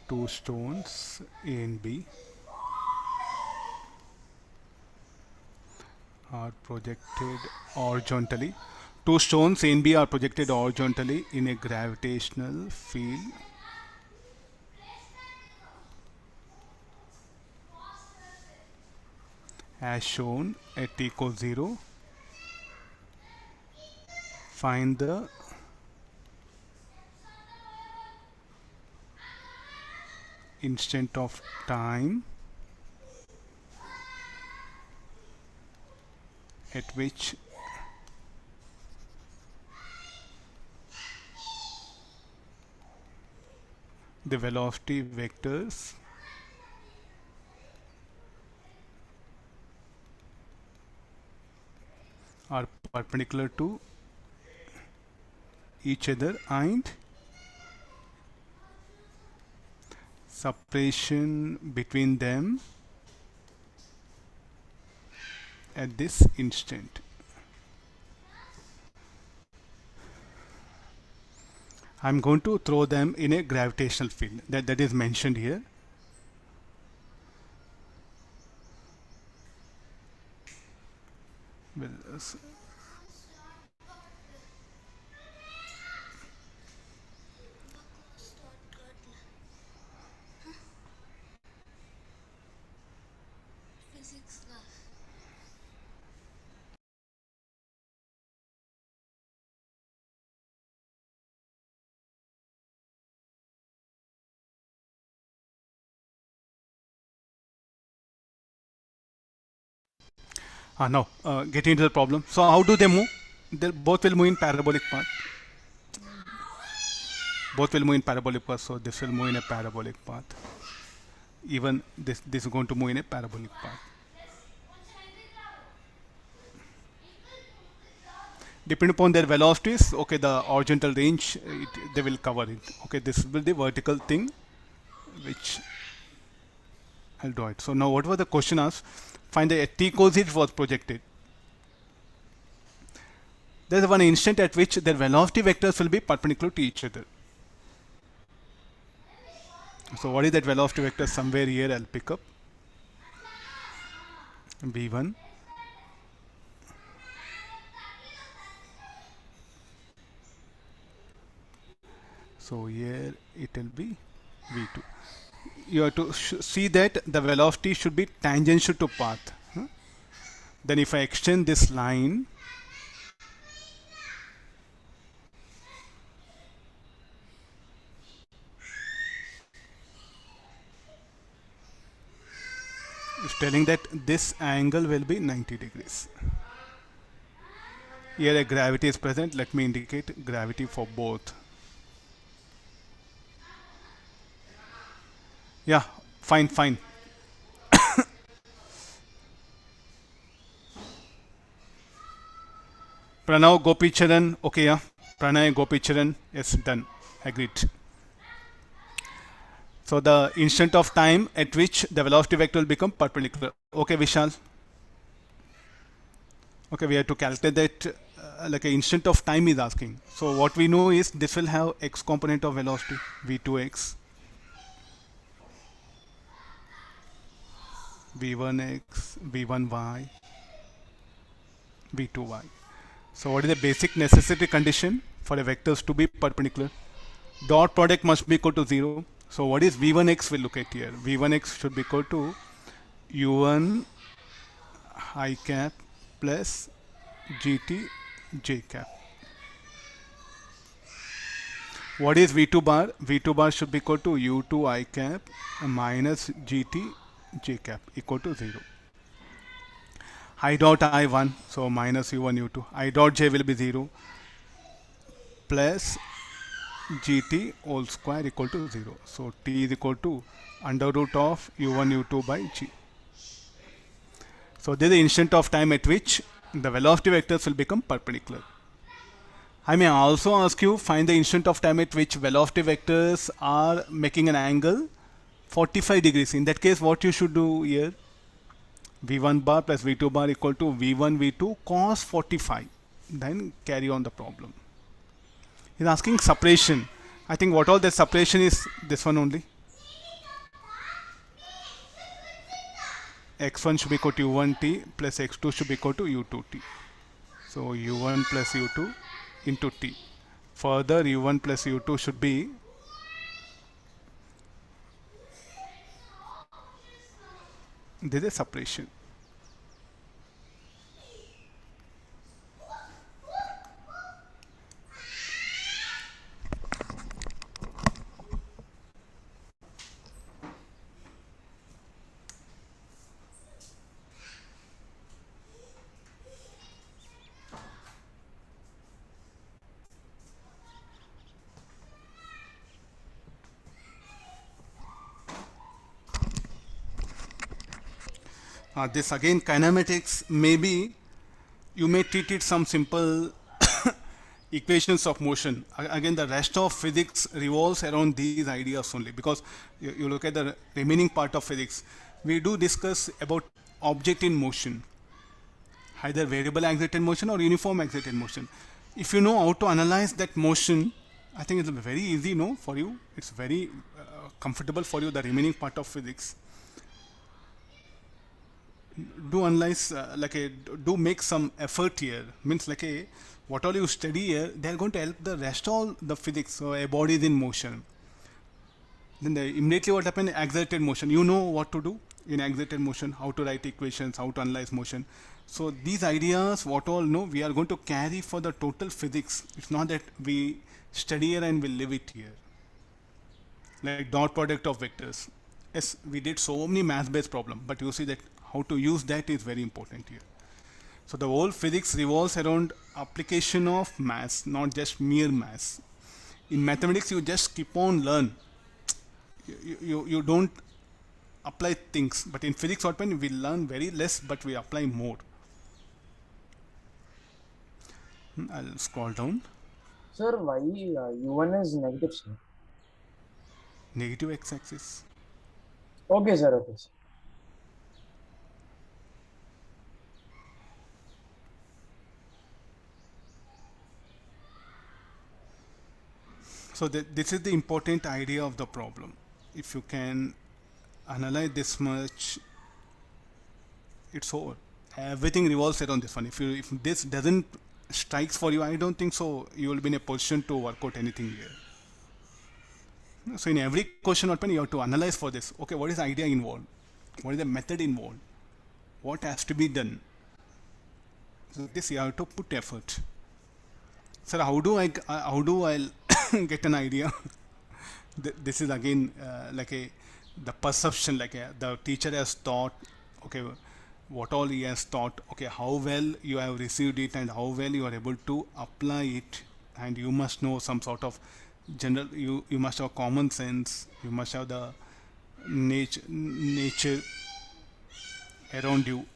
Two stones A and B are projected horizontally. Two stones A and B are projected horizontally in a gravitational field as shown at t equals 0. Find the instant of time at which the velocity vectors are perpendicular to each other and separation between them at this instant. I'm going to throw them in a gravitational field that is mentioned here. Well, now getting into the problem. So how do they move? They both will move in parabolic path. Both will move in parabolic path. So this will move in a parabolic path. Even this is going to move in a parabolic path. Depending upon their velocities, okay, the horizontal range they will cover it. Okay, this will be the vertical thing, which I'll draw it. So now, what was the question asked? Find the at t equals it was projected. There is one instant at which their velocity vectors will be perpendicular to each other. So what is that velocity vector? Somewhere here I'll pick up v1. So here it will be v2. You have to see that the velocity should be tangential to path. Then if I extend this line, it's telling that this angle will be 90 degrees. Here a gravity is present. Let me indicate gravity for both. Yeah, fine. Pranav Gopicharan, okay, yeah. Pranay Gopicharan, yes, done, agreed. So the instant of time at which the velocity vector will become perpendicular. Okay, Vishal. Okay, we have to calculate that like an instant of time is asking. So what we know is this will have x component of velocity, v2x, v1x, v1y, v2y. So what is the basic necessity condition for a vectors to be perpendicular? Dot product must be equal to 0. So what is v1x? We'll look at here. v1x should be equal to u1 I cap plus gt j cap. What is v2 bar? v2 bar should be equal to u2 I cap minus gt j cap equal to 0. I dot I1, so minus u1 u2. I dot j will be 0 plus gt whole square equal to 0. So t is equal to under root of u1 u2 by g. So this is the instant of time at which the velocity vectors will become perpendicular. I may also ask you find the instant of time at which velocity vectors are making an angle 45 degrees. In that case, what you should do here? v1 bar plus v2 bar equal to v1 v2 cos 45. Then carry on the problem. He's asking separation. I think what all that separation is this one only. x1 should be equal to u1t plus x2 should be equal to u2t. So u1 plus u2 into t. Further, u1 plus u2 should be this is separation. This again kinematics, maybe you may treat it some simple equations of motion. Again, the rest of physics revolves around these ideas only, because you look at the remaining part of physics, we do discuss about object in motion, either variable excited motion or uniform excited motion. If you know how to analyze that motion, I think it's very easy, no, for you. It's very comfortable for you, the remaining part of physics. Do analyze do make some effort here, means like a what all you study here, they are going to help the rest all the physics. So a body is in motion, then immediately what happens, exerted motion, you know what to do in exerted motion, how to write equations, how to analyze motion. So these ideas what all know we are going to carry for the total physics. It's not that we study here and we leave it here, like dot product of vectors. Yes, we did so many math based problems, but you see that how to use that is very important here. So the whole physics revolves around application of maths, not just mere maths. In mathematics, you just keep on learn. You don't apply things, but in physics, what happens? We learn very less, but we apply more. I'll scroll down. Sir, why U1 is negative, sir? Negative x-axis. Okay, sir. Okay, sir. So this is the important idea of the problem. If you can analyze this much, it's over. Everything revolves around this one. If this doesn't strikes for you, I don't think so you will be in a position to work out anything here. So in every question open, you have to analyze for this. Okay, what is the idea involved? What is the method involved? What has to be done? So this you have to put effort. Sir, how do I get an idea? This is again the perception, the teacher has taught. Okay, what all he has taught. Okay, how well you have received it and how well you are able to apply it, and you must know some sort of general. You must have common sense. You must have the nature around you.